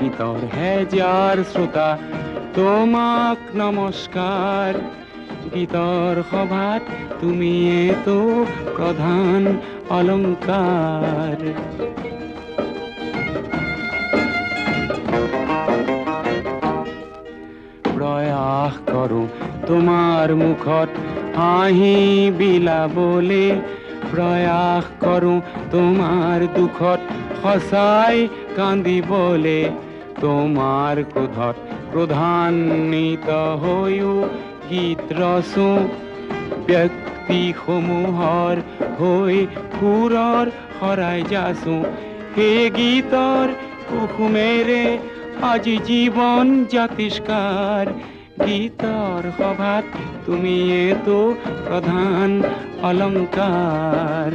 গীতৰ হেজাৰ শ্ৰোতা তোমাক নমস্কাৰ। গীতৰ সভাত তুমিয়েতো প্ৰধান অলংকাৰ। প্ৰয়াস কৰোঁ তোমাৰ মুখত হাঁহি বিলাবলে, প্ৰয়াস কৰোঁ তোমাৰ দুখত সঁচাই কান্দিবলে। তোমাৰ ক্ৰোধত ক্ৰোধান্বিত হৈও গীত ৰচোঁ, ব্যক্তিসমূহৰ হৈ সুৰৰ শৰাই যাচোঁ। সেই গীতৰ কুসুমেৰে আজি জীৱন জাতিষ্কাৰ। গীতৰ সভাত তুমিয়েতো প্ৰধান অলংকাৰ।